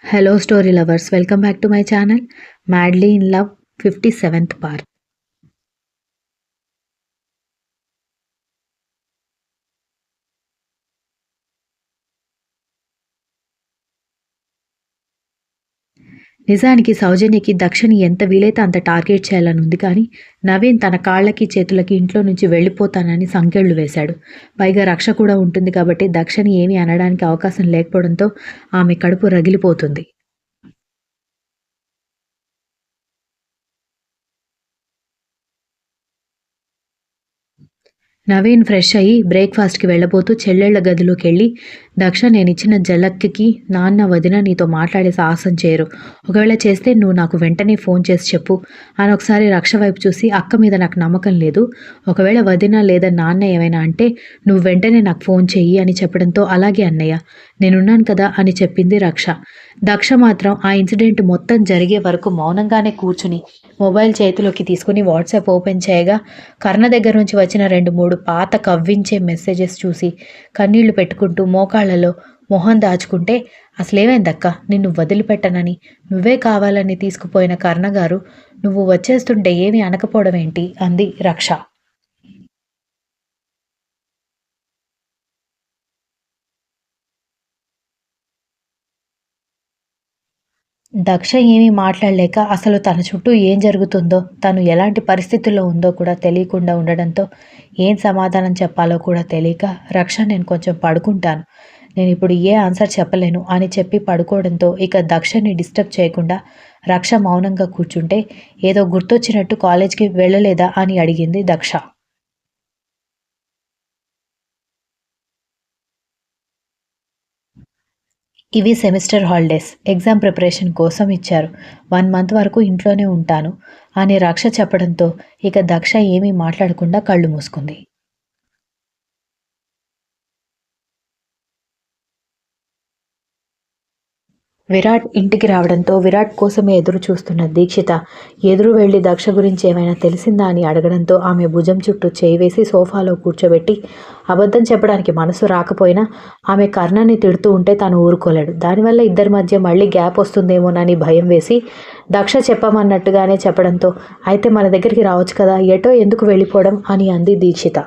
Hello story lovers, welcome back to my channel Madly in Love 57th part. నిజానికి సౌజన్యకి దక్షని ఎంత వీలైతే అంత target చేయాలని ఉంది, కానీ నవీన్ తన కాళ్ళకి చేతులకి ఇంట్లో నుంచి వెళ్ళిపోతానని సంకెళ్ళు వేశాడు. పైగా రక్ష కూడా ఉంటుంది కాబట్టి దక్షని ఏమీ అనడానికి అవకాశం లేకపోవడంతో ఆమె కడుపు రగిలిపోతుంది. నవీన్ ఫ్రెష్ అయ్యి బ్రేక్ఫాస్ట్కి వెళ్ళబోతూ చెల్లెళ్ల గదిలోకి వెళ్ళి, దక్ష నేనిచ్చిన జలక్కి నాన్న వదిన నీతో మాట్లాడే సాహసం చేయరు, ఒకవేళ చేస్తే నువ్వు నాకు వెంటనే ఫోన్ చేసి చెప్పు అని ఒకసారి రక్ష వైపు చూసి, అక్క మీద నాకు నమ్మకం లేదు, ఒకవేళ వదిన లేదా నాన్న ఏమైనా అంటే నువ్వు వెంటనే నాకు ఫోన్ చెయ్యి అని చెప్పడంతో అలాగే అన్నయ్య నేనున్నాను కదా అని చెప్పింది రక్ష. దక్ష మాత్రం ఆ ఇన్సిడెంట్ మొత్తం జరిగే వరకు మౌనంగానే కూర్చుని మొబైల్ చేతిలోకి తీసుకుని వాట్సాప్ ఓపెన్ చేయగా కర్ణ దగ్గర నుంచి వచ్చిన 2-3 పాత కవ్వించే మెసేజెస్ చూసి కన్నీళ్లు పెట్టుకుంటూ మోకాళ్లలో మొహం దాచుకుంటే, అసలేమైందక్క, నిన్ను వదిలిపెట్టనని నువ్వే కావాలని తీసుకుపోయిన కర్ణగారు నువ్వు వచ్చేస్తుంటే ఏమీ అనకపోవడం ఏంటి అంది రక్ష. దక్ష ఏమీ మాట్లాడలేక అసలు తన చుట్టూ ఏం జరుగుతుందో, తను ఎలాంటి పరిస్థితుల్లో ఉందో కూడా తెలియకుండా ఉండడంతో ఏం సమాధానం చెప్పాలో కూడా తెలియక, రక్ష నేను కొంచెం పడుకుంటాను, నేను ఇప్పుడు ఏ ఆన్సర్ చెప్పలేను అని చెప్పి పడుకోవడంతో ఇక దక్షని డిస్టర్బ్ చేయకుండా రక్ష మౌనంగా కూర్చుంటే, ఏదో గుర్తొచ్చినట్టు కాలేజ్కి వెళ్ళలేదా అని అడిగింది దక్ష. ఇవి సెమిస్టర్ హాలిడేస్, ఎగ్జామ్ ప్రిపరేషన్ కోసం ఇచ్చారు, 1 మంత్ వరకు ఇంట్లోనే ఉంటాను అని రక్ష చెప్పడంతో ఇక దక్ష ఏమీ మాట్లాడకుండా కళ్ళు మూసుకుంది. విరాట్ ఇంటికి రావడంతో విరాట్ కోసమే ఎదురు చూస్తున్న దీక్షిత ఎదురు వెళ్లి దక్ష గురించి ఏమైనా తెలిసిందా అని అడగడంతో ఆమె భుజం చుట్టూ చేయి వేసి సోఫాలో కూర్చోబెట్టి, అబద్ధం చెప్పడానికి మనసు రాకపోయినా ఆమె కర్ణని తిడుతూ ఉంటే తను ఊరుకోలేడు, దానివల్ల ఇద్దరి మధ్య మళ్ళీ గ్యాప్ వస్తుందేమోనని భయం వేసి దక్ష చెప్పమన్నట్టుగానే చెప్పడంతో, అయితే మన దగ్గరికి రావచ్చు కదా, ఎటో ఎందుకు వెళ్ళిపోవడం అని అంది దీక్షిత.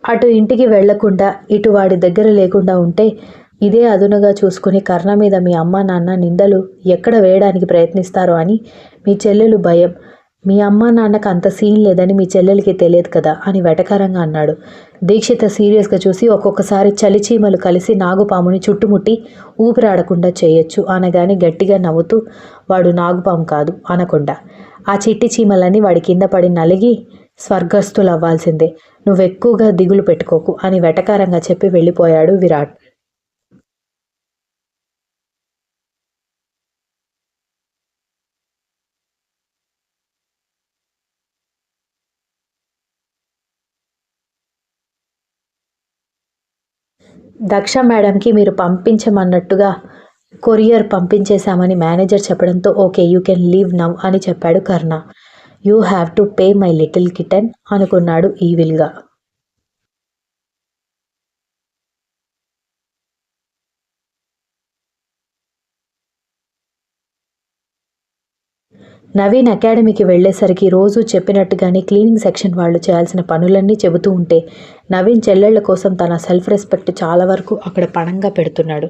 అటు ఇంటికి వెళ్లకుండా ఇటు వాడి దగ్గర లేకుండా ఉంటే ఇదే అదునుగా చూసుకుని కర్ణ మీద మీ అమ్మ నాన్న నిందలు ఎక్కడ వేయడానికి ప్రయత్నిస్తారో అని మీ చెల్లెలు భయం, మీ అమ్మ నాన్నకు అంత సీన్ లేదని మీ చెల్లెలకి తెలియదు కదా అని వెటకారంగా అన్నాడు. దీక్షిత సీరియస్గా చూసి, ఒక్కొక్కసారి చలిచీమలు కలిసి నాగుపాముని చుట్టుముట్టి ఊపిరాడకుండా చేయొచ్చు అనగానే గట్టిగా నవ్వుతూ, వాడు నాగుపాము కాదు అనకుండా ఆ చిట్టి చీమలన్నీ వాడి కింద పడి నలిగి స్వర్గస్థులవ్వాల్సిందే, నువ్వెక్కువగా దిగులు పెట్టుకోకు అని వెటకారంగా చెప్పి వెళ్ళిపోయాడు విరాట్. దక్ష మేడంకి మీరు పంపించమన్నట్టుగా కొరియర్ పంపించేశామని మేనేజర్ చెప్పడంతో, okay you can leave now అని చెప్పాడు Karna. You have to pay my little kitten అనుకున్నాడు ఈవిల్గా. నవీన్ అకాడమీకి వెళ్లేసరికి రోజు చెప్పినట్టుగానే క్లీనింగ్ సెక్షన్ వాళ్ళు చేయాల్సిన పనులన్నీ చెబుతూ ఉంటే, నవీన్ చెల్లెళ్ల కోసం తన సెల్ఫ్ రెస్పెక్ట్ చాలా వరకు అక్కడ పణంగా పెడుతున్నాడు.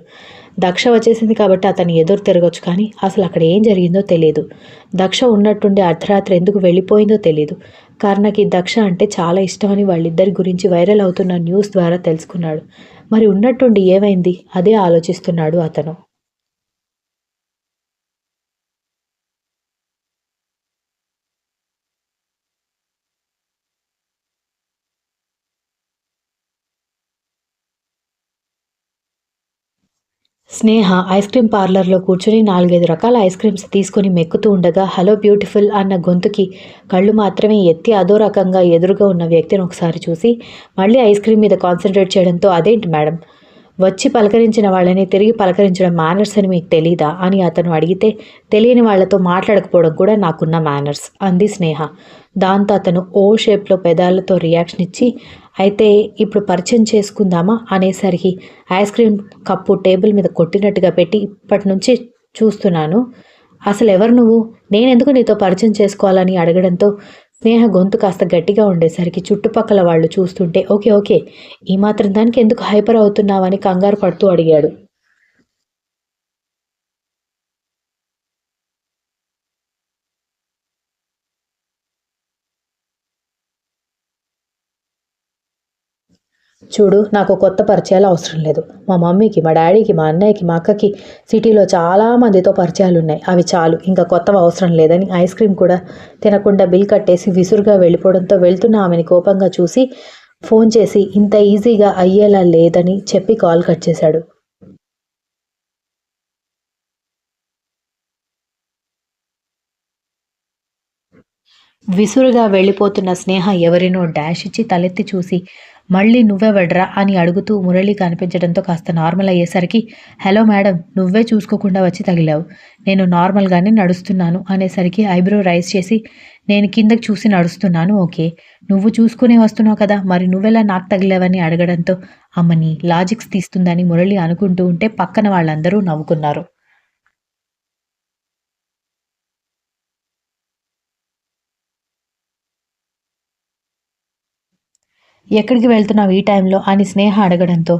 దక్ష వచ్చేసింది కాబట్టి అతను ఎదురు తిరగొచ్చు, కానీ అసలు అక్కడ ఏం జరిగిందో తెలియదు. దక్ష ఉన్నట్టుండి అర్ధరాత్రి ఎందుకు వెళ్ళిపోయిందో తెలియదు. కర్ణకి దక్ష అంటే చాలా ఇష్టమని వాళ్ళిద్దరి గురించి వైరల్ అవుతున్న న్యూస్ ద్వారా తెలుసుకున్నాడు. మరి ఉన్నట్టుండి ఏమైంది, అదే ఆలోచిస్తున్నాడు అతను. స్నేహ ఐస్ క్రీమ్ పార్లర్లో కూర్చుని 4-5 రకాల ఐస్ క్రీమ్స్ తీసుకుని మెక్కుతూ ఉండగా, హలో బ్యూటిఫుల్ అన్న గొంతుకి కళ్ళు మాత్రమే ఎత్తి అదో రకంగా ఎదురుగా ఉన్న వ్యక్తిని ఒకసారి చూసి మళ్ళీ ఐస్ క్రీమ్ మీద కాన్సన్ట్రేట్ చేయడంతో, అదేంటి మేడం వచ్చి పలకరించిన వాళ్ళని తిరిగి పలకరించడం మేనర్స్ అని మీకు తెలీదా అని అతను అడిగితే, తెలియని వాళ్ళతో మాట్లాడకపోవడం కూడా నాకున్న మేనర్స్ అంది స్నేహ. దాంతో అతను ఓ షేప్లో పెదాలతో రియాక్షన్ ఇచ్చి, అయితే ఇప్పుడు పరిచయం చేసుకుందామా అనేసరికి ఐస్ క్రీమ్ కప్పు టేబుల్ మీద కొట్టినట్టుగా పెట్టి, ఇప్పటి నుంచి చూస్తున్నాను, అసలు ఎవరు నువ్వు, నేనెందుకు నీతో పరిచయం చేసుకోవాలని అడగడంతో స్నేహ గొంతు కాస్త గట్టిగా ఉండేసరికి చుట్టుపక్కల వాళ్ళు చూస్తుంటే, ఓకే ఓకే, ఈ మాత్రం దానికి ఎందుకు హైపర్ అవుతున్నావని కంగారు పడుతూ అడిగాడు. చూడు, నాకు కొత్త పరిచయాలు అవసరం లేదు. మా మమ్మీకి, మా డాడీకి, మా అన్నయ్యకి, మా అక్కకి సిటీలో చాలా మందితో పరిచయాలున్నాయి. అవి చాలు. ఇంకా కొత్తవి అవసరం లేదని ఐస్ క్రీమ్ కూడా తినకుండా బిల్ కట్టేసి విసురుగా వెళ్ళిపోవడంతో వెళ్తున్న ఆమెని కోపంగా చూసి ఫోన్ చేసి ఇంత ఈజీగా అయ్యేలా లేదని చెప్పి కాల్ కట్ చేశాడు. విసురుగా వెళ్ళిపోతున్న స్నేహ ఎవరినో డాష్ ఇచ్చి తలెత్తి చూసి, మళ్ళీ నువ్వెవడ్రా అని అడుగుతూ మురళి కనిపించడంతో కాస్త నార్మల్ అయ్యేసరికి, హలో మేడం, నువ్వే చూసుకోకుండా వచ్చి తగిలావు. నేను నార్మల్గానే నడుస్తున్నాను అనేసరికి ఐబ్రో రైజ్ చేసి, నేను కిందకి చూసి నడుస్తున్నాను, ఓకే. నువ్వు చూసుకునే వస్తున్నావు కదా, మరి నువ్వెలా నాకు తగిలావని అడగడంతో, అమ్మని లాజిక్స్ తీస్తుందని మురళి అనుకుంటూ ఉంటే పక్కన వాళ్ళందరూ నవ్వుకున్నారు. ఎక్కడికి వెళ్తున్నావు ఈ టైంలో అని స్నేహ అడగడంతో,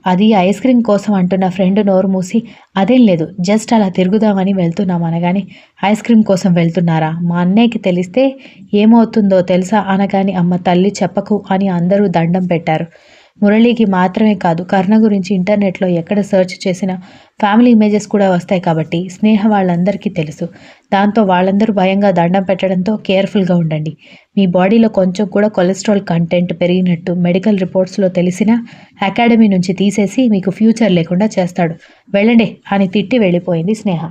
అది ఐస్ క్రీమ్ కోసం అంటున్న ఫ్రెండ్ నోరు మూసి, అదేం లేదు, జస్ట్ అలా తిరుగుదామని వెళ్తున్నాం అనగానే, ఐస్ క్రీమ్ కోసం వెళ్తున్నారా, మా అన్నయ్యకి తెలిస్తే ఏమవుతుందో తెలుసా అనగాని, అమ్మ తల్లి చెప్పకు అని అందరూ దండం పెట్టారు. మురళికి మాత్రమే కాదు, కర్ణ గురించి ఇంటర్నెట్లో ఎక్కడ సెర్చ్ చేసినా ఫ్యామిలీ ఇమేజెస్ కూడా వస్తాయి కాబట్టి స్నేహ వాళ్ళందరికీ తెలుసు. దాంతో వాళ్ళందరూ భయంగా దండం పెట్టడంతో కేర్ఫుల్గా ఉండండి. మీ బాడీలో కొంచెం కూడా కొలెస్ట్రాల్ కంటెంట్ పెరిగినట్టు మెడికల్ రిపోర్ట్స్లో తెలిసినా అకాడమీ నుంచి తీసేసి మీకు ఫ్యూచర్ లేకుండా చేస్తాడు. వెళ్ళండి అని తిట్టి వెళ్ళిపోయింది స్నేహ.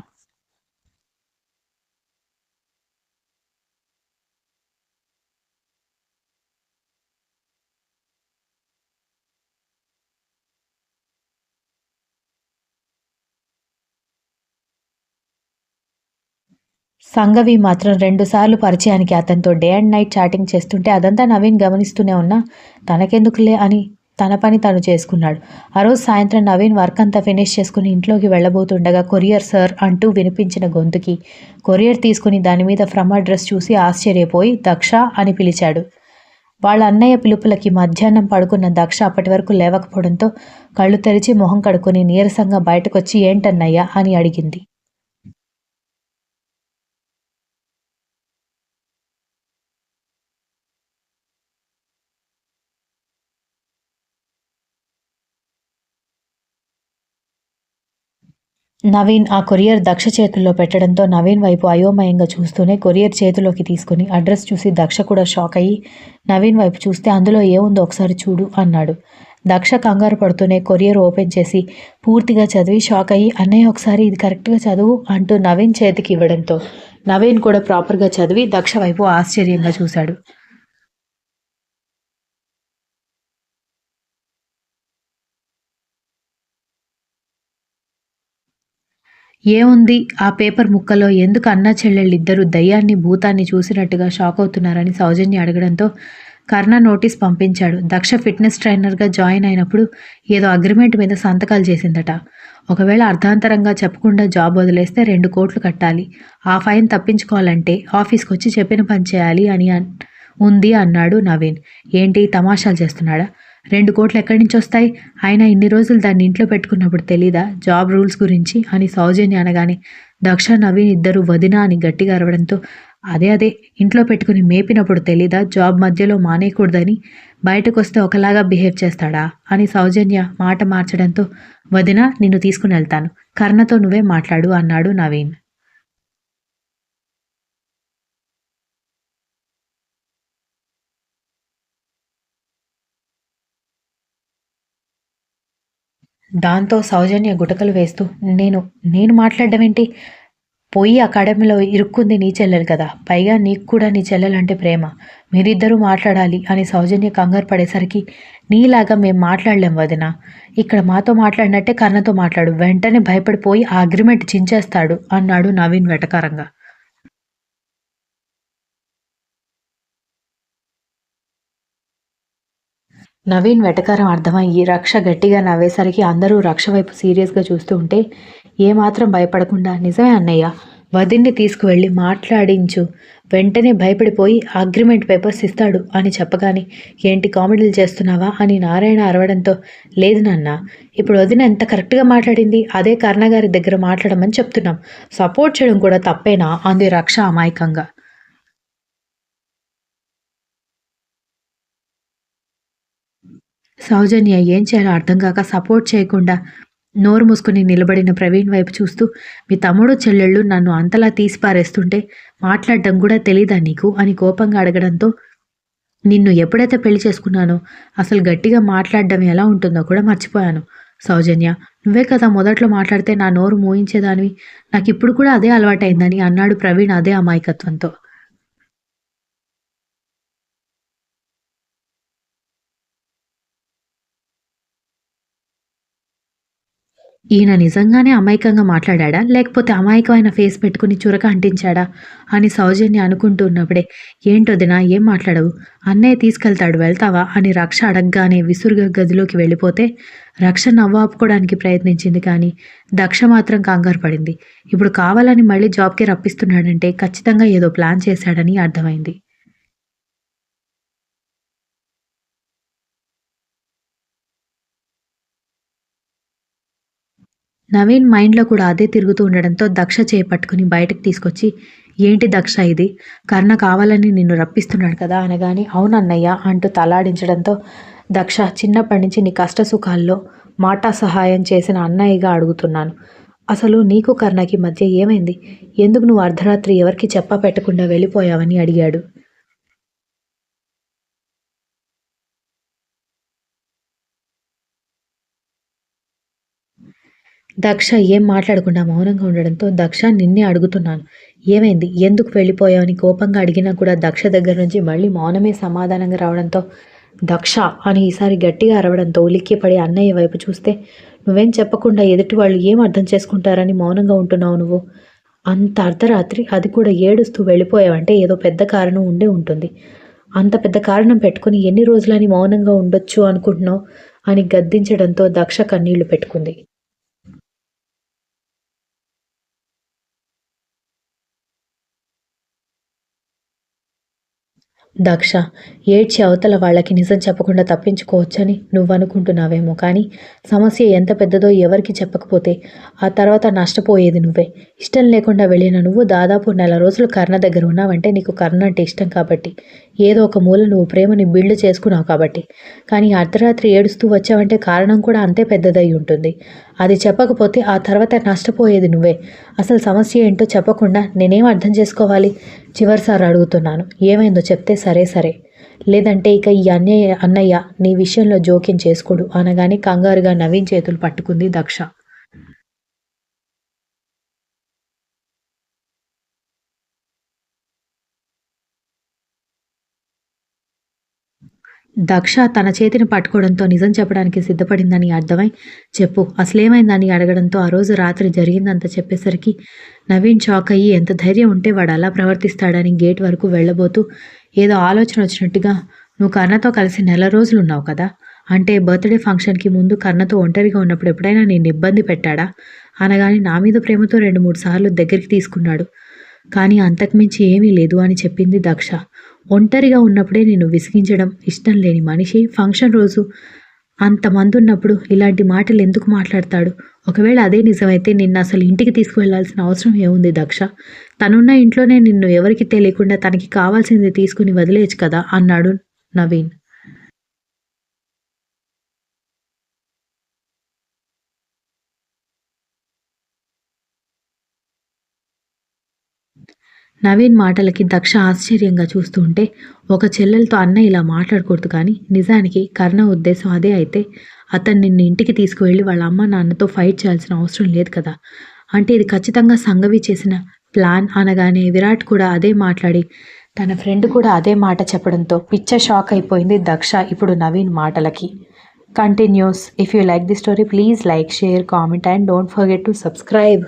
సంఘవి మాత్రం 2 సార్లు పరిచయానికి అతనితో డే అండ్ నైట్ చాటింగ్ చేస్తుంటే అదంతా నవీన్ గమనిస్తూనే ఉన్నా, తనకెందుకులే అని తన పని తను చేసుకున్నాడు. ఆ రోజు సాయంత్రం నవీన్ వర్క్ అంతా ఫినిష్ చేసుకుని ఇంట్లోకి వెళ్ళబోతుండగా కొరియర్ సార్ అంటూ వినిపించిన గొంతుకి కొరియర్ తీసుకుని దాని మీద ఫ్రమ్ అడ్రస్ చూసి ఆశ్చర్యపోయి దక్ష అని పిలిచాడు. వాళ్ళ అన్నయ్య పిలుపులకి మధ్యాహ్నం పడుకున్న దక్ష అప్పటి వరకు లేవకపోవడంతో కళ్ళు తెరిచి మొహం కడుక్కొని నీరసంగా బయటకొచ్చి ఏంటన్నయ్యా అని అడిగింది. నవీన్ ఆ కొరియర్ దక్ష చేతుల్లో పెట్టడంతో నవీన్ వైపు అయోమయంగా చూస్తూనే కొరియర్ చేతిలోకి తీసుకుని అడ్రస్ చూసి దక్ష కూడా షాక్ అయ్యి నవీన్ వైపు చూస్తే అందులో ఏముందో ఒకసారి చూడు అన్నాడు. దక్ష కంగారు పడుతూనే కొరియర్ ఓపెన్ చేసి పూర్తిగా చదివి షాక్ అయ్యి అన్నయ్య ఒకసారి ఇది కరెక్ట్గా చదువు అంటూ నవీన్ చేతికి ఇవ్వడంతో నవీన్ కూడా ప్రాపర్గా చదివి దక్ష వైపు ఆశ్చర్యంగా చూశాడు. ఏముంది ఆ పేపర్ ముక్కలో, ఎందుకు అన్నా చెల్లెళ్ళిద్దరూ దయ్యాన్ని భూతాన్ని చూసినట్టుగా షాక్ అవుతున్నారని సౌజన్య అడగడంతో కర్ణ నోటీస్ పంపించాడు. దక్ష ఫిట్నెస్ ట్రైనర్గా జాయిన్ అయినప్పుడు ఏదో అగ్రిమెంట్ మీద సంతకాలు చేసిందట. ఒకవేళ అర్ధాంతరంగా చెప్పకుండా జాబ్ వదిలేస్తే 2 కోట్లు కట్టాలి. ఆ ఫైన్ తప్పించుకోవాలంటే ఆఫీస్కి వచ్చి చెప్పిన పని చేయాలి అని ఉంది అన్నాడు నవీన్. ఏంటి తమాషాలు చేస్తున్నాడా, 2 కోట్లు ఎక్కడి నుంచి వస్తాయి, అయినా ఇన్ని రోజులు దాన్ని ఇంట్లో పెట్టుకున్నప్పుడు తెలీదా జాబ్ రూల్స్ గురించి అని సౌజన్య అనగానే దక్ష నవీన్ ఇద్దరు వదిన అని గట్టిగా అరవడంతో, అదే ఇంట్లో పెట్టుకుని మేపినప్పుడు తెలీదా జాబ్ మధ్యలో మానేయకూడదని, బయటకు వస్తే ఒకలాగా బిహేవ్ చేస్తాడా అని సౌజన్య మాట మార్చడంతో, వదిన నిన్ను తీసుకుని వెళ్తాను, కర్ణతో నువ్వే మాట్లాడు అన్నాడు నవీన్. దాంతో సౌజన్య గుటకలు వేస్తూ, నేను నేను మాట్లాడడం ఏంటి, పోయి అకాడమీలో ఇరుక్కుంది నీ చెల్లెలు కదా! పైగా నీకు కూడా నీ చెల్లెలంటే ప్రేమ. మీరిద్దరూ మాట్లాడాలి అని సౌజన్య కంగారు పడేసరికి, నీలాగా మేం మాట్లాడలేం వదినా. ఇక్కడ మాతో మాట్లాడినట్టే కర్ణతో మాట్లాడు. వెంటనే భయపడిపోయి ఆ అగ్రిమెంట్ చించేస్తాడు అన్నాడు నవీన్ వెటకారంగా. నవీన్ వెటకారం అర్థమయ్యి రక్ష గట్టిగా నవ్వేసరికి అందరూ రక్ష వైపు సీరియస్గా చూస్తూ ఉంటే ఏమాత్రం భయపడకుండా నిజమే అన్నయ్య, వదిన్ని తీసుకువెళ్ళి మాట్లాడించు, వెంటనే భయపడిపోయి అగ్రిమెంట్ పేపర్స్ ఇస్తాడు అని చెప్పగానే ఏంటి కామెడీలు చేస్తున్నావా అని నారాయణ అరవడంతో లేదు నాన్న, ఇప్పుడు వదిన ఎంత కరెక్ట్గా మాట్లాడింది, అదే కర్ణగారి దగ్గర మాట్లాడమని చెప్తున్నాం, సపోర్ట్ చేయడం కూడా తప్పేనా అంది రక్ష అమాయకంగా. సౌజన్య ఏం చేయాలో అర్థం కాక సపోర్ట్ చేయకుండా నోరు మూసుకుని నిలబడిన ప్రవీణ్ వైపు చూస్తూ, మీ తమ్ముడు చెల్లెళ్ళు నన్ను అంతలా తీసి పారేస్తుంటే మాట్లాడడం కూడా తెలీదా నీకు అని కోపంగా అడగడంతో, నిన్ను ఎప్పుడైతే పెళ్లి చేసుకున్నానో అసలు గట్టిగా మాట్లాడడం ఎలా ఉంటుందో కూడా మర్చిపోయాను సౌజన్య. నువ్వే కదా మొదట్లో మాట్లాడితే నా నోరు మూయించేదానివి, నాకు ఇప్పుడు కూడా అదే అలవాటైందని అన్నాడు ప్రవీణ్ అదే అమాయకత్వంతో. ఈయన నిజంగానే అమాయకంగా మాట్లాడా లేకపోతే అమాయకమైన ఫేస్ పెట్టుకుని చురక అంటించాడా అని సౌజన్య అనుకుంటున్నప్పుడే, ఏంటొదినా ఏం మాట్లాడవు, అన్నయ్య తీసుకెళ్తాడు వెళ్తావా అని రక్ష అడగగానే విసురుగా గదిలోకి వెళ్ళిపోతే రక్ష నవ్వు ఆపుకోవడానికి ప్రయత్నించింది కానీ దక్ష మాత్రం కంగారు పడింది. ఇప్పుడు కావాలని మళ్ళీ జాబ్కి రప్పిస్తున్నాడంటే ఖచ్చితంగా ఏదో ప్లాన్ చేశాడని అర్థమైంది. నవీన్ మైండ్‌లో కూడా అదే తిరుగుతూ ఉండడంతో దక్ష చేయి పట్టుకుని బయటకు తీసుకొచ్చి, ఏంటి దక్ష ఇది? కర్ణ కావాలని నిన్ను రప్పిస్తున్నాడు కదా అనగానే అవునన్నయ్య అంటూ తలాడించడంతో దక్ష చిన్నప్పటి నుంచి నీ కష్ట సుఖాల్లో మాట సహాయం చేసిన అన్నయ్యగా అడుగుతున్నాను. అసలు నీకు కర్ణకి మధ్య ఏమైంది? ఎందుకు నువ్వు అర్ధరాత్రి ఎవరికీ చెప్పపెట్టకుండా వెళ్ళిపోయావని అడిగాడు. దక్ష ఏం మాట్లాడకుండా మౌనంగా ఉండడంతో దక్ష నిన్నే అడుగుతున్నాను. ఏమైంది? ఎందుకు వెళ్ళిపోయావని కోపంగా అడిగినా కూడా దక్ష దగ్గర నుంచి మళ్ళీ మౌనమే సమాధానంగా రావడంతో దక్ష అని ఈసారి గట్టిగా అరవడంతో ఉలిక్కిపడి అన్నయ్య వైపు చూస్తే నువ్వేం చెప్పకుండా ఎదుటి వాళ్ళు ఏం అర్థం చేసుకుంటారని మౌనంగా ఉంటున్నావు నువ్వు. అంత అర్ధరాత్రి అది కూడా ఏడుస్తూ వెళ్ళిపోయావంటే ఏదో పెద్ద కారణం ఉండే ఉంటుంది. అంత పెద్ద కారణం పెట్టుకుని ఎన్ని రోజులని మౌనంగా ఉండొచ్చు అనుకుంటున్నావు అని గద్దించడంతో దక్ష కన్నీళ్లు పెట్టుకుంది. దక్ష ఏడ్చి అవతల వాళ్ళకి నిజం చెప్పకుండా తప్పించుకోవచ్చని నువ్వనుకుంటున్నావేమో కానీ సమస్య ఎంత పెద్దదో ఎవరికి చెప్పకపోతే ఆ తర్వాత నష్టపోయేది నువ్వే. ఇష్టం లేకుండా వెళ్ళిన నువ్వు దాదాపు నెల రోజులు కర్ణ దగ్గర ఉన్నావంటే నీకు కర్ణ అంటే ఇష్టం కాబట్టి, ఏదో ఒక మూల నువ్వు ప్రేమని బిల్డ్ చేసుకున్నావు కాబట్టి. కానీ అర్ధరాత్రి ఏడుస్తూ వచ్చావంటే కారణం కూడా అంతే పెద్దదై ఉంటుంది. అది చెప్పకపోతే ఆ తర్వాత నష్టపోయేది నువ్వే. అసలు సమస్య ఏంటో చెప్పకుండా నేనేం అర్థం చేసుకోవాలి? చివరిసారి అడుగుతున్నాను. ఏమైందో చెప్తే సరే సరే. లేదంటే ఇక ఈ అన్నయ్య నీ విషయంలో జోక్యం చేసుకోడు అనగానే కంగారుగా నవీన్ చేతులు పట్టుకుంది దక్ష. దక్ష తన చేతిని పట్టుకోవడంతో నిజం చెప్పడానికి సిద్ధపడిందని అర్థమై చెప్పు అసలేమైందని అడగడంతో ఆ రోజు రాత్రి జరిగిందంతా చెప్పేసరికి నవీన్ షాక్ అయ్యి ఎంత ధైర్యం ఉంటే వాడు అలా ప్రవర్తిస్తాడని గేట్ వరకు వెళ్ళబోతూ ఏదో ఆలోచన వచ్చినట్టుగా నువ్వు కర్ణతో కలిసి నెల రోజులు ఉన్నావు కదా, అంటే బర్త్డే ఫంక్షన్కి ముందు కర్ణతో ఒంటరిగా ఉన్నప్పుడు ఎప్పుడైనా నేను ఇబ్బంది పెట్టాడా అనగానే నా మీద ప్రేమతో 2-3 సార్లు దగ్గరికి తీసుకున్నాడు, కానీ అంతకుమించి ఏమీ లేదు అని చెప్పింది దక్ష. ఒంటరిగా ఉన్నప్పుడే నిన్ను విసిగించడం ఇష్టం లేని మనిషి ఫంక్షన్ రోజు అంతమందున్నప్పుడు ఇలాంటి మాటలు ఎందుకు మాట్లాడతాడు? ఒకవేళ అదే నిజమైతే నిన్ను అసలు ఇంటికి తీసుకువెళ్లాల్సిన అవసరం ఏముంది దక్ష? తనున్న ఇంట్లోనే నిన్ను ఎవరికీ తెలియకుండా తనకి కావాల్సింది తీసుకుని వదిలేయచ్చు కదా అన్నాడు నవీన్. నవీన్ మాటలకి దక్ష ఆశ్చర్యంగా చూస్తూ ఉంటే ఒక చెల్లెలతో అన్న ఇలా మాట్లాడకూడదు కానీ నిజానికి కర్ణ ఉద్దేశం అదే అయితే అతను నిన్ను ఇంటికి తీసుకువెళ్ళి వాళ్ళ అమ్మ నాన్నతో ఫైట్ చేయాల్సిన అవసరం లేదు కదా, అంటే ఇది ఖచ్చితంగా సంగవి చేసిన ప్లాన్ అనగానే విరాట్ కూడా అదే మాట్లాడి తన ఫ్రెండ్ కూడా అదే మాట చెప్పడంతో పిచ్చ షాక్ అయిపోయింది దక్ష ఇప్పుడు నవీన్ మాటలకి. Continuous. If you like the story please like, share, comment and don't forget to subscribe.